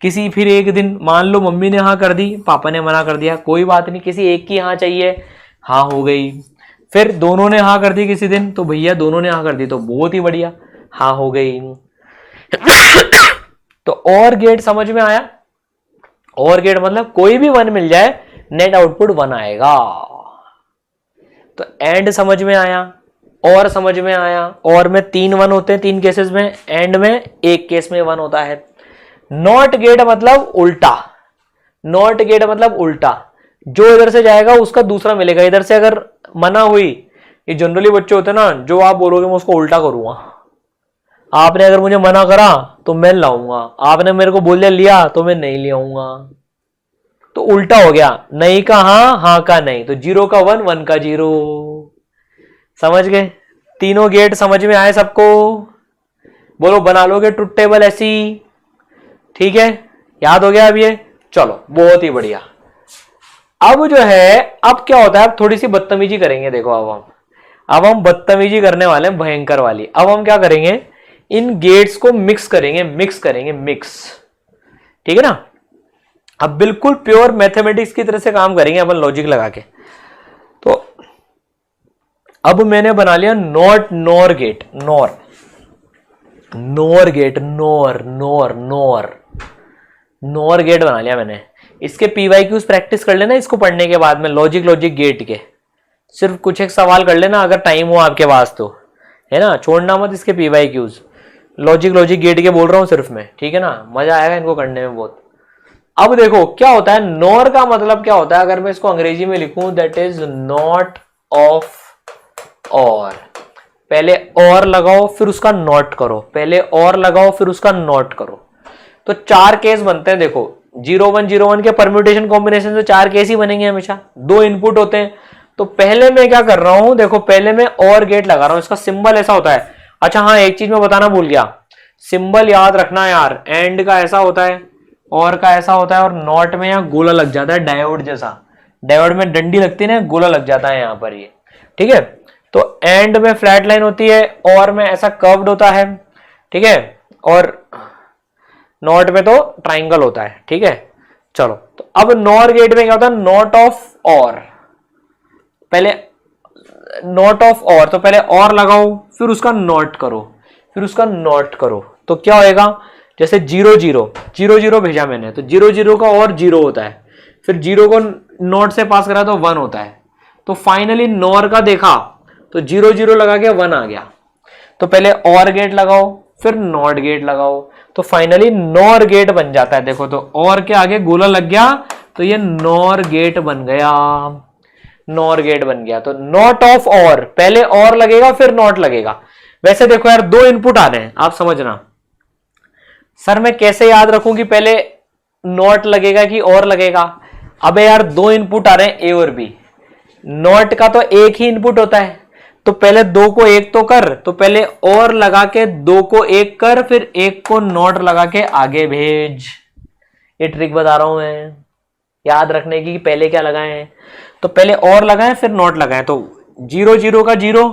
किसी फिर एक दिन मान लो मम्मी ने हाँ कर दी, पापा ने मना कर दिया, कोई बात नहीं, किसी एक की हाँ चाहिए, हाँ हो गई। फिर दोनों ने हाँ कर दी किसी दिन, तो भैया दोनों ने हाँ कर दी तो बहुत ही बढ़िया, हाँ हो गई तो और गेट समझ में आया? और गेट मतलब कोई भी 1 मिल जाए नेट आउटपुट 1 आएगा। तो एंड समझ में आया, और समझ में आया, और में 3 1 होते हैं 3 केसेस में, एंड में एक केस में 1 होता है। नॉट गेट मतलब उल्टा, नॉट गेट मतलब उल्टा, जो इधर से जाएगा उसका दूसरा मिलेगा। इधर से अगर मना हुई, ये जनरली बच्चे होते हैं ना, जो आप बोलोगे मैं उसको उल्टा करूंगा। आपने अगर मुझे मना करा तो मैं लाऊंगा, आपने मेरे को बोल दिया लिया तो मैं नहीं ले आऊंगा, तो उल्टा हो गया, नहीं का हाँ, हाँ का नहीं, तो 0 का 1, 1 का 0। समझ गए? तीनों गेट समझ में आए सबको? बोलो बना लोगे ट्रुथ टेबल ऐसी? ठीक है, याद हो गया अब ये? चलो बहुत ही बढ़िया। अब जो है, अब क्या होता है, अब थोड़ी सी बदतमीजी करेंगे। देखो अब हम बदतमीजी करने वाले हैं भयंकर वाली। अब हम क्या करेंगे, इन गेट्स को मिक्स करेंगे, मिक्स, ठीक है ना। अब बिल्कुल प्योर मैथमेटिक्स की तरह से काम करेंगे अपन, लॉजिक लगा के। तो अब मैंने बना लिया NOR gate, NOR gate, NOR gate बना लिया मैंने। इसके PYQs प्रैक्टिस कर लेना इसको पढ़ने के बाद में, लॉजिक गेट के सिर्फ कुछ एक सवाल कर लेना अगर टाइम हो आपके पास तो, है ना, छोड़ना मत इसके PYQs। लॉजिक गेट के बोल रहा हूं सिर्फ मैं, ठीक है ना, मजा आएगा इनको करने में बहुत। अब देखो क्या होता है, नॉर का मतलब क्या होता है, अगर मैं इसको अंग्रेजी में लिखूं, दैट इज नॉट ऑफ और। पहले और लगाओ फिर उसका नॉट करो, पहले और लगाओ फिर उसका नॉट करो। तो 4 केस बनते हैं। देखो 0 1 के परम्यूटेशन कॉम्बिनेशन से 4 केस ही बनेंगे हमेशा, 2 इनपुट होते हैं। तो पहले मैं क्या कर रहा हूं, देखो पहले मैं और गेट लगा रहा हूं, इसका सिंबल ऐसा होता है। अच्छा हाँ, एक चीज मैं बताना भूल गया, सिंबल याद रखना यार, एंड का ऐसा होता है, और का ऐसा होता है, और नॉट में यहाँ गोला लग जाता है, डायोड जैसा, डायोड में डंडी लगती है ना, गोला लग जाता है यहाँ पर ये, ठीक है। तो एंड में फ्लैट लाइन होती है, और में ऐसा कर्व्ड होता है, ठीक है, और नॉट में तो ट्राइंगल होता है, ठीक है। चलो तो अब नॉर गेट में क्या होता है, नॉट ऑफ और, पहले नॉट ऑफ और, तो पहले और लगाओ फिर उसका नॉट करो, फिर उसका नॉट करो, तो क्या होएगा, जैसे 0 0 भेजा मैंने, तो 0 का और 0 होता है, फिर 0 को नॉट से पास करा तो 1 होता है। तो फाइनली नॉर का देखा तो 0 0 लगा के 1 आ गया। तो पहले और गेट लगाओ फिर नॉट गेट लगाओ, तो फाइनली नॉर गेट बन जाता है। देखो तो और के आगे गोला लग गया तो ये नॉर गेट बन गया, नॉर गेट बन गया। तो नॉट ऑफ और, पहले और लगेगा फिर नॉट लगेगा। वैसे देखो यार, दो इनपुट आ रहे हैं, आप समझना सर मैं कैसे याद रखूं कि पहले नॉट लगेगा कि और लगेगा। अबे यार दो इनपुट आ रहे हैं ए और बी, नॉट का तो एक ही इनपुट होता है, तो पहले दो को एक तो कर, तो पहले और लगा के दो को एक कर, फिर एक को नॉट लगा के आगे भेज। ये ट्रिक बता रहा हूं मैं याद रखने की, पहले क्या लगाए हैं, तो पहले और लगाए फिर नॉट लगाए। तो 0 0 का 0,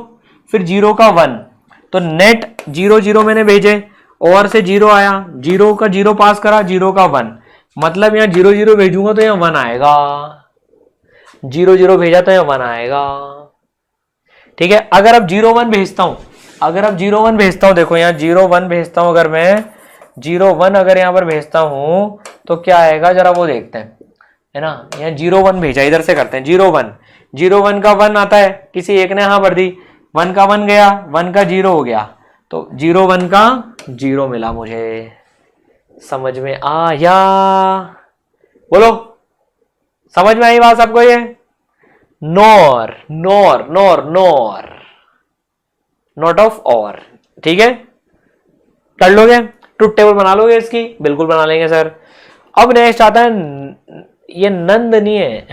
फिर 0 का 1, तो नेट 0 0 मैंने भेजे, और से 0 आया, 0 का 0 पास करा, 0 का 1, मतलब यहां 0 0 भेजूंगा तो यहां 1 आएगा, 0 0 भेजा तो यहां 1 आएगा। ठीक है, अगर अब 0 1 भेजता हूं, अगर अब 0 1 भेजता हूं, देखो यहां 0 1 भेजता हूं, अगर मैं 0 1 अगर यहां पर भेजता हूं तो क्या आएगा जरा वो देखते हैं, है ना। यहाँ 0 1 भेजा, इधर से करते हैं 0 1, 0 1 का 1 आता है, किसी एक ने हाँ भर दी, 1 का 1 गया, 1 का 0 हो गया, तो 0 1 का 0 मिला मुझे। समझ में आया? बोलो समझ में आई बात सबको? ये nor nor nor nor, not of और, ठीक है, कर लोगे? ट्रुथ टेबल बना लोगे इसकी? बिल्कुल बना लेंगे सर। अब नेक्स्ट आता है, ये नंद नहीं है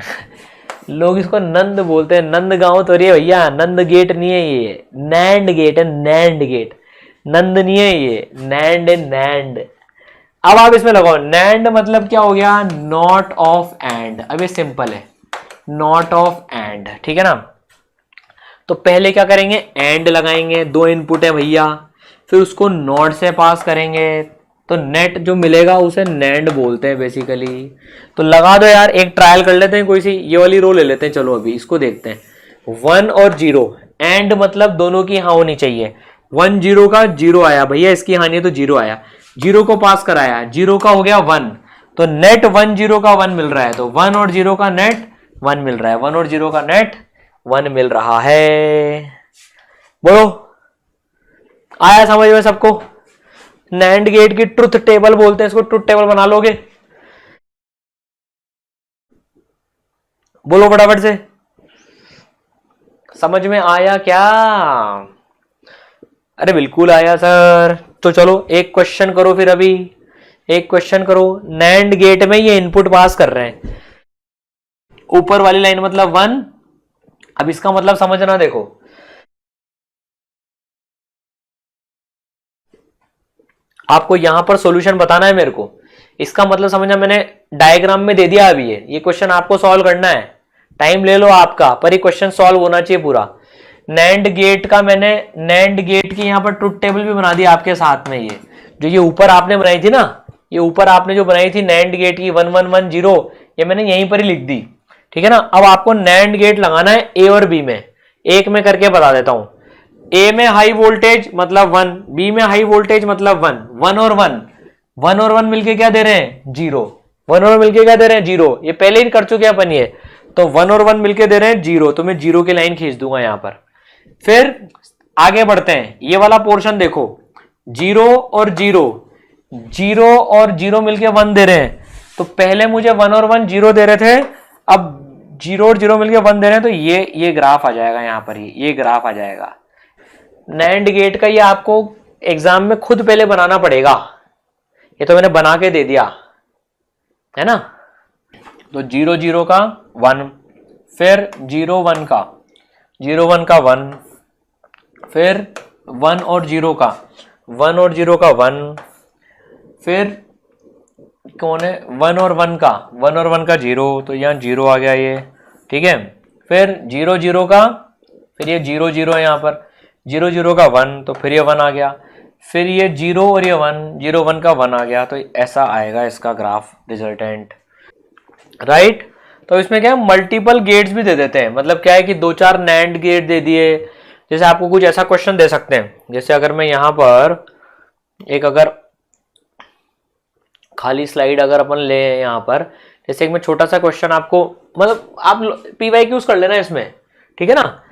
लोग इसको नंद बोलते हैं, नंद गांव तो रे भैया, नंद गेट नहीं है ये, नैंड गेट है, नैंड गेट, नंद नहीं है ये, नैंड है, नैंड। अब आप इसमें लगाओ, नैंड मतलब क्या हो गया, नॉट ऑफ एंड। अब ये सिंपल है, नॉट ऑफ एंड, ठीक है ना। तो पहले क्या करेंगे, एंड लगाएंगे, दो इनपुट है भैया, फिर उसको नॉट से पास करेंगे, तो नेट जो मिलेगा उसे नैंड बोलते हैं बेसिकली। तो लगा दो यार, एक ट्रायल कर लेते हैं, कोई सी ये वाली रो ले लेते हैं, चलो अभी इसको देखते हैं। 1 और 0, एंड मतलब दोनों की हाँ होनी चाहिए। 1 0 का 0 आया भैया, इसकी हानि है तो 0 आया, 0 को पास कराया, 0 का हो गया 1, तो नेट 1 0 का 1 मिल रहा है, तो 1 और 0 का नेट 1 मिल रहा है, 1 और 0 का नेट 1 मिल रहा है। बोलो आया समझ में सबको? नैंड गेट की ट्रुथ टेबल बोलते हैं इसको, ट्रुथ टेबल बना लोगे? बोलो फटाफट से, समझ में आया क्या? अरे बिल्कुल आया सर। तो चलो एक क्वेश्चन करो फिर, अभी एक क्वेश्चन करो। नैंड गेट में ये इनपुट पास कर रहे हैं, ऊपर वाली लाइन मतलब 1। अब इसका मतलब समझना, देखो आपको यहां पर सॉल्यूशन बताना है मेरे को, इसका मतलब समझना, मैंने डायग्राम में दे दिया अभी ये क्वेश्चन आपको सॉल्व करना है, टाइम ले लो आपका, पर ये क्वेश्चन सॉल्व होना चाहिए पूरा। नैंड गेट का मैंने, नैंड गेट की यहां पर ट्रुथ टेबल भी बना दी आपके साथ में, ये जो ये ऊपर आपने बनाई थी ना, ये ऊपर आपने जो बनाई थी नैंड गेट की 1 1 1 0, ये मैंने यहीं पर ही लिख दी, ठीक है ना। अब आपको नैंड गेट लगाना है ए और बी में, एक में करके बता देता हूं। ए में हाई वोल्टेज मतलब 1, बी में हाई वोल्टेज मतलब 1, 1 और 1, 1 और 1 मिलके क्या दे रहे हैं, 0, 1 और मिलके क्या दे रहे हैं, 0, ये पहले ही कर चुके हैं अपन ये, तो 1 और 1 मिलके दे रहे हैं 0, तो मैं 0 की लाइन खींच दूंगा यहां पर। फिर आगे बढ़ते हैं, ये वाला पोर्शन देखो, 0 और 0, 0 और 0 मिलके 1 दे रहे हैं, तो पहले मुझे 1 और 1 0 दे रहे थे, अब 0 और 0 मिलके 1 दे रहे हैं, तो ये ग्राफ आ जाएगा यहां पर, ये ग्राफ आ जाएगा। नैंड गेट का ये आपको एग्जाम में खुद पहले बनाना पड़ेगा, ये तो मैंने बना के दे दिया है ना। तो 0 0 का 1, फिर 0 1 का 0 1 का 1, फिर 1 और 0 का 1 और 0 का 1, फिर कौन है 1 और 1 का 1 और 1 का 0, तो यहाँ 0 आ गया ये, ठीक है। फिर 0 0 का, फिर ये 0 0 है यहाँ पर, 0 0 का 1, तो फिर ये 1 आ गया, फिर ये 0 और ये 1, 0 1 का 1 आ गया, तो ऐसा आएगा इसका ग्राफ रिजल्टेंट, राइट। तो इसमें क्या है, मल्टीपल गेट्स भी दे देते हैं, मतलब क्या है कि 2-4 नैंड गेट दे दिए, जैसे आपको कुछ ऐसा क्वेश्चन दे सकते हैं, जैसे अगर मैं यहां पर एक, अगर खाली स्लाइड अगर अपन ले यहां पर, जैसे एक मैं छोटा सा क्वेश्चन आपको, मतलब आप PYQs कर लेना इसमें, ठीक है ना,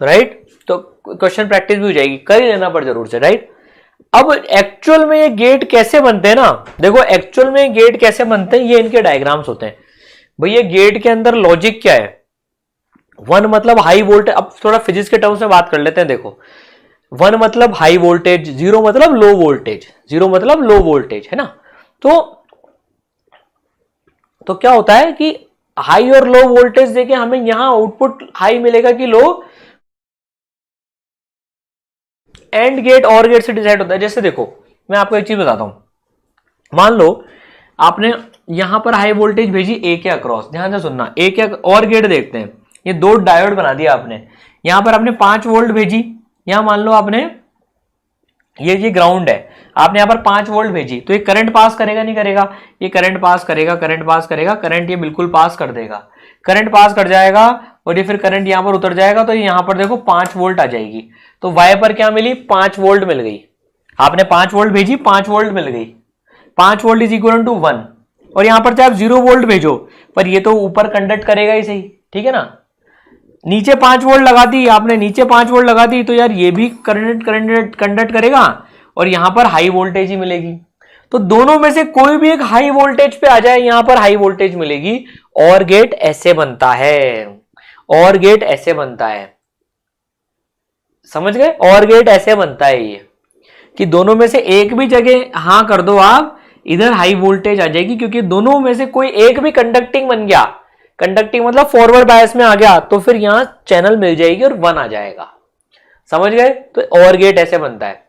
राइट। तो क्वेश्चन प्रैक्टिस भी हो जाएगी, कर ही लेना पर जरूर से, राइट। अब एक्चुअल में ये गेट कैसे बनते हैं ना, देखो एक्चुअल में गेट कैसे बनते हैं, ये इनके डायग्राम्स होते हैं। भैया गेट के अंदर लॉजिक क्या है, 1 मतलब हाई वोल्टेज, अब थोड़ा फिजिक्स के टर्म्स में बात कर लेते हैं। देखो 1 मतलब हाई वोल्टेज, 0 मतलब लो वोल्टेज, 0 मतलब लो वोल्टेज, है ना। तो क्या होता है कि हाई और लो वोल्टेज देके हमें यहां आउटपुट हाई मिलेगा कि लो, एंड गेट और गेट से डिसाइड होता है। जैसे देखो मैं आपको एक चीज बताता हूं, मान लो आपने यहां पर हाई वोल्टेज भेजी ए के अक्रॉस, ध्यान से सुनना, ए के और गेट देखते हैं, ये 2 डायोड बना दिया आपने, यहां पर आपने 5 वोल्ट भेजी, यहां मान लो आपने ये ग्राउंड है, आपने यहां पर 5 वोल्ट भेजी, तो ये करंट पास करेगा नहीं करेगा, ये करंट पास करेगा, करंट पास करेगा, करंट ये बिल्कुल पास कर देगा, करंट पास कर जाएगा, और ये फिर करंट यहां पर उतर जाएगा, तो यहां पर देखो 5 वोल्ट आ जाएगी, तो वाई पर क्या मिली, 5 वोल्ट मिल गई। आपने 5 वोल्ट भेजी, 5 वोल्ट मिल गई, 5 वोल्ट इज इक्वल टू 1। और यहां पर चाहे आप 0 वोल्ट भेजो, पर ये तो ऊपर कंडक्ट करेगा ही सही, ठीक है ना। नीचे 5 वोल्ट लगा दी आपने, नीचे 5 वोल्ट लगा दी, तो यार ये भी कंडक्ट करेगा, और यहां पर हाई वोल्टेज ही मिलेगी। तो दोनों में से कोई भी एक हाई वोल्टेज पे आ जाए, यहां पर हाई वोल्टेज मिलेगी, और गेट ऐसे बनता है, और गेट ऐसे बनता है, समझ गए। और गेट ऐसे बनता है ये, कि दोनों में से एक भी जगह हां कर दो आप, इधर हाई वोल्टेज आ जाएगी, क्योंकि दोनों में से कोई एक भी कंडक्टिंग बन गया, कंडक्टिंग मतलब फॉरवर्ड बायस में आ गया, तो फिर यहां चैनल मिल जाएगी और 1 आ जाएगा, समझ गए। तो और गेट ऐसे बनता है।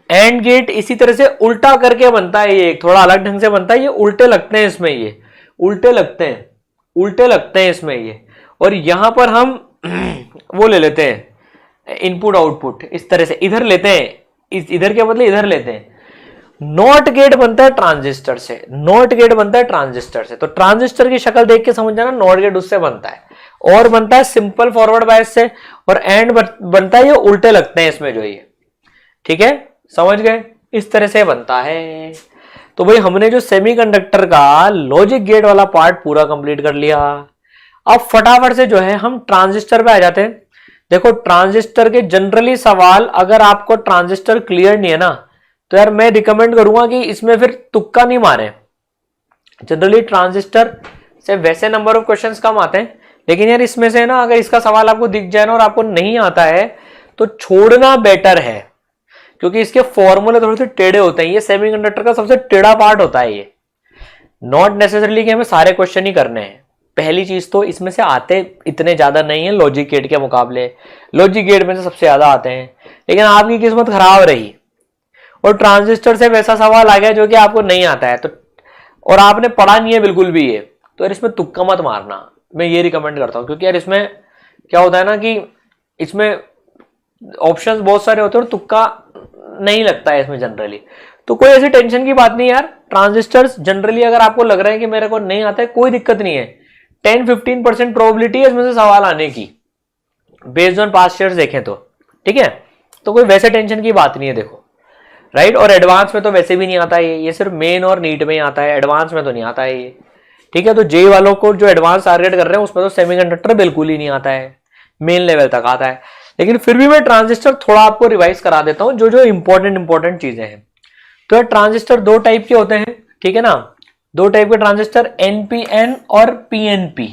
एंड गेट इसी तरह से उल्टा करके बनता है, ये थोड़ा अलग ढंग से बनता है, ये उल्टे लगते हैं इसमें, ये उल्टे लगते हैं, उल्टे लगते हैं इसमें ये। और यहां पर हम वो ले लेते हैं इनपुट आउटपुट, इस तरह से इधर लेते हैं, इधर के बदले इधर लेते हैं। नॉट गेट बनता है ट्रांजिस्टर से, नॉट गेट बनता है ट्रांजिस्टर से, तो ट्रांजिस्टर की शक्ल देख के समझ जाना, नॉट गेट उससे बनता है, और बनता है सिंपल फॉरवर्ड बायस से, और एंड बनता है ये उल्टे लगते हैं इसमें जो ये, ठीक है, समझ गए, इस तरह से बनता है। तो भाई हमने जो सेमीकंडक्टर का लॉजिक गेट वाला पार्ट पूरा कंप्लीट कर लिया। अब फटाफट से जो है हम ट्रांजिस्टर पे आ जाते हैं। देखो ट्रांजिस्टर के जनरली सवाल, अगर आपको ट्रांजिस्टर क्लियर नहीं है ना, तो यार मैं रिकमेंड करूंगा कि इसमें फिर तुक्का नहीं मारे। जनरली ट्रांजिस्टर से वैसे नंबर ऑफ क्वेश्चंस कम आते हैं, लेकिन यार इसमें से ना अगर इसका सवाल आपको दिख जाए ना और आपको नहीं आता है तो छोड़ना बेटर है, क्योंकि इसके फॉर्मूले थोड़े से टेढ़े होते हैं। ये सेमीकंडक्टर का सबसे टेढ़ा पार्ट होता है ये, नॉट नेसेसरली कि हमें सारे क्वेश्चन ही करने हैं। पहली चीज तो इसमें से आते इतने ज्यादा नहीं है लॉजिक गेट के मुकाबले, लॉजिक गेट में से सबसे ज्यादा आते हैं, लेकिन आपकी किस्मत खराब रही और ट्रांजिस्टर से वैसा सवाल आ गया जो कि आपको नहीं आता है, तो और आपने पढ़ा नहीं है बिल्कुल भी ये, तो यार इसमें तुक्का मत मारना, मैं ये रिकमेंड करता हूँ। क्योंकि यार इसमें क्या होता है ना कि इसमें ऑप्शंस बहुत सारे होते हैं और तुक्का नहीं लगता है इसमें जनरली, तो कोई ऐसी टेंशन की बात नहीं यार। ट्रांजिस्टर्स जनरली अगर आपको लग रहा है कि मेरे को नहीं आता है, कोई दिक्कत नहीं है, 10-15% प्रोबेबिलिटी है इसमें से सवाल आने की, बेस्ड ऑन पास्ट ईयर्स देखें तो, ठीक है। तो कोई वैसे टेंशन की बात नहीं है, देखो राइट। और एडवांस में तो वैसे भी नहीं आता है ये सिर्फ मेन और नीट में ही आता है, एडवांस में तो नहीं आता है ये, ठीक है। तो जेई वालों को जो एडवांस टारगेट कर रहे हैं उसमें तो सेमीकंडक्टर बिल्कुल ही नहीं आता है, मेन लेवल तक आता है। लेकिन फिर भी मैं ट्रांजिस्टर थोड़ा आपको रिवाइज करा देता हूं, जो जो इंपॉर्टेंट चीजें हैं। तो ट्रांजिस्टर 2 टाइप के होते हैं, ठीक है ना, 2 टाइप के ट्रांजिस्टर, एनपीएन और पीएनपी,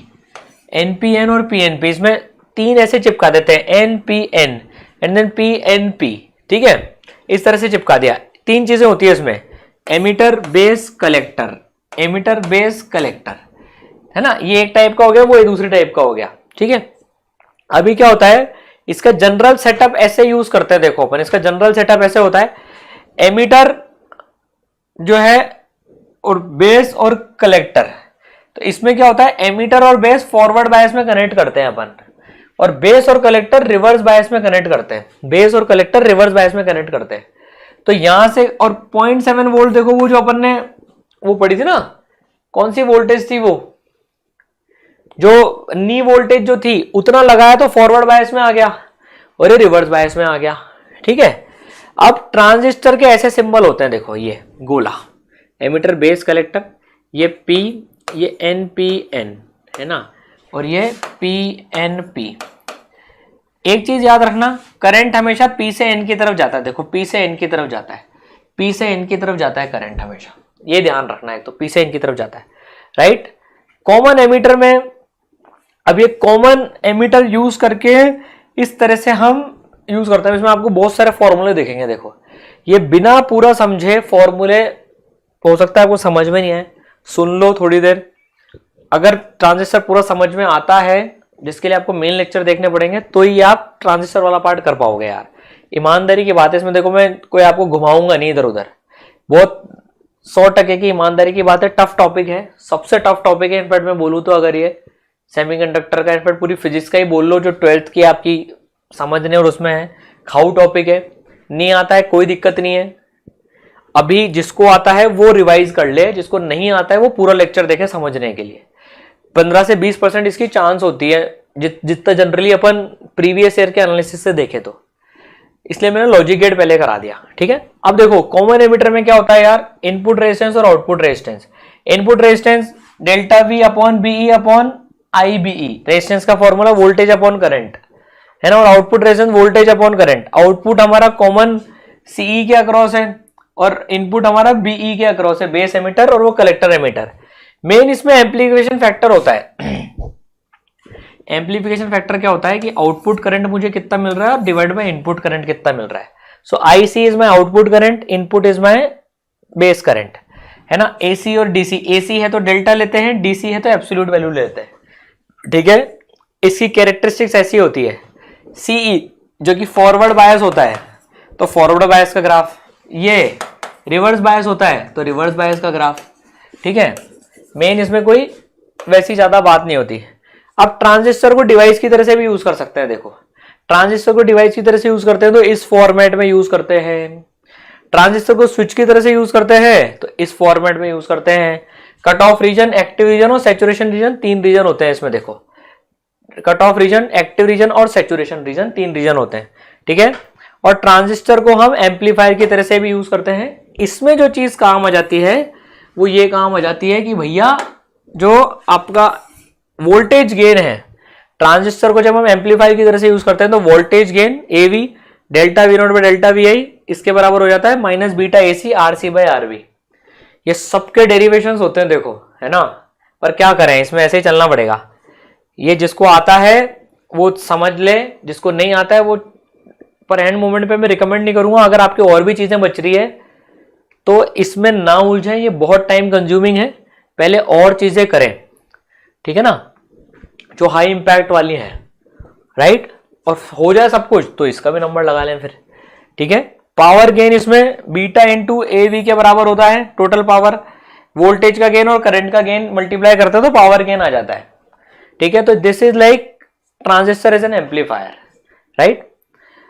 एनपीएन और पीएनपी, इसमें 3 ऐसे चिपका देते हैं, एनपीएन एंड देन पीएनपी, ठीक है, इस तरह से चिपका दिया। 3 चीजें होती है इसमें, emitter base collector, emitter base collector, है ना, ये एक टाइप का हो गया, वो दूसरी टाइप का हो गया, ठीक है। अभी क्या होता है, इसका जनरल सेटअप ऐसे यूज करते हैं, देखो अपन इसका जनरल सेटअप ऐसे होता है, एमिटर जो है और बेस और कलेक्टर। तो इसमें क्या होता है, एमिटर और बेस फॉरवर्ड बायस में कनेक्ट करते हैं अपन, और बेस और कलेक्टर रिवर्स बायस में कनेक्ट करते हैं, बेस और कलेक्टर रिवर्स बायस में कनेक्ट करते हैं। तो यहां से और 0.7 वोल्ट, देखो वो जो अपन ने वो पढ़ी थी ना, कौन सी वोल्टेज थी वो, जो नी वोल्टेज जो थी उतना लगाया तो फॉरवर्ड बायस में आ गया और ये रिवर्स बायस में आ गया, ठीक है। अब ट्रांजिस्टर के ऐसे सिंबल होते हैं, देखो ये गोला, एमिटर बेस कलेक्टर, ये P, ये NPN है ना, और ये PNP। एक चीज याद रखना, करंट हमेशा P से N की तरफ जाता है, देखो P से N की तरफ जाता है, P से N की तरफ जाता है करंट हमेशा, ये ध्यान रखना है, तो P से N की तरफ जाता है, राइट। कॉमन एमीटर में अब ये कॉमन एमीटर यूज करके इस तरह से हम यूज करते हैं, इसमें आपको बहुत सारे फॉर्मूले देखेंगे, देखो ये बिना पूरा समझे फॉर्मूले हो सकता है आपको समझ में नहीं आए, सुन लो थोड़ी देर, अगर ट्रांजिस्टर पूरा समझ में आता है, जिसके लिए आपको मेन लेक्चर देखने पड़ेंगे, तो ही आप ट्रांजिस्टर वाला पार्ट कर पाओगे यार। ईमानदारी की बात है इसमें, देखो मैं कोई आपको घुमाऊंगा नहीं इधर उधर, बहुत 100% की ईमानदारी की बात है, टफ टॉपिक है, सबसे टफ टॉपिक है इनफैक्ट मैं बोलूँ तो, अगर ये सेमीकंडक्टर का इनफैक्ट पूरी फिजिक्स का ही बोल लो जो 12th की आपकी समझने और उसमें है, खाऊ टॉपिक है, नहीं आता है कोई दिक्कत नहीं है, अभी जिसको आता है वो रिवाइज कर ले, जिसको नहीं आता है वो पूरा लेक्चर देखे समझने के लिए। 15 से 20% इसकी चांस होती है जितना जनरली अपन प्रीवियस ईयर के एनालिसिस से देखे तो, इसलिए मैंने लॉजिक गेट पहले करा दिया, ठीक है। अब देखो कॉमन एमीटर में क्या होता है यार, इनपुट रेजिस्टेंस और output resistance. Input resistance delta V upon BE upon I BE, resistance का फॉर्मूला वोल्टेज अपॉन करंट है ना, और output resistance voltage upon current. Output हमारा कॉमन सीई के अक्रॉस है और इनपुट हमारा बीई के अक्रॉस है, बेस एमीटर और वो कलेक्टर एमीटर। मेन इसमें एम्प्लीफिकेशन फैक्टर होता है। एम्प्लीफिकेशन फैक्टर क्या होता है कि आउटपुट करंट मुझे कितना मिल रहा है और डिवाइड बाय इनपुट करंट कितना मिल रहा है। So IC is my output current, input is my base current, है ना। एसी और डीसी, एसी है तो डेल्टा लेते हैं, डीसी है तो एब्सोल्यूट वैल्यू लेते हैं, ठीक है। इसकी कैरेक्टरिस्टिक्स ऐसी होती है, सीई जो कि फॉरवर्ड बायस होता है तो फॉरवर्ड बायस का ग्राफ, ये रिवर्स बायस होता है तो रिवर्स बायस का ग्राफ, ठीक है। मेन इसमें कोई वैसी ज्यादा बात नहीं होती। अब ट्रांजिस्टर को डिवाइस की तरह से भी यूज कर सकते हैं, देखो ट्रांजिस्टर को डिवाइस की तरह से यूज करते हैं तो इस फॉर्मेट में यूज करते हैं, ट्रांजिस्टर को स्विच की तरह से यूज करते हैं तो इस फॉर्मेट में यूज करते हैं। Cut off region, active region और सैचुरेशन रीजन, 3 रीजन होते हैं इसमें, देखो cut off region, active region और सैचुरेशन रीजन, 3 रीजन होते हैं, ठीक है। और ट्रांजिस्टर को हम एम्पलीफायर की तरह से भी यूज करते हैं। इसमें जो चीज काम आ जाती है वो ये काम आ जाती है कि भैया जो आपका वोल्टेज गेन है, ट्रांजिस्टर को जब हम एम्पलीफायर की तरह से यूज करते हैं तो voltage gain AV delta V naught by delta V I इसके बराबर हो जाता है minus beta AC R C by R V. ये सबके डेरिवेशंस होते हैं, देखो है ना, पर क्या करें इसमें ऐसे ही चलना पड़ेगा। ये जिसको आता है वो समझ ले, जिसको नहीं आता है वो पर हैंड मूवमेंट पे मैं रिकमेंड नहीं करूंगा। अगर आपकी और भी चीजें बच रही है तो इसमें ना उलझें, ये बहुत टाइम कंज्यूमिंग है, पहले और चीजें करें, ठीक है ना, जो हाई इंपैक्ट वाली हैं, राइट। और हो जाए सब कुछ तो इसका भी नंबर लगा लें फिर, ठीक है। पावर गेन इसमें बीटा इंटू ए वी के बराबर होता है, टोटल पावर, वोल्टेज का गेन और करंट का गेन मल्टीप्लाई करते हैं तो पावर गेन आ जाता है, ठीक है। तो this is like transistor as an amplifier, right.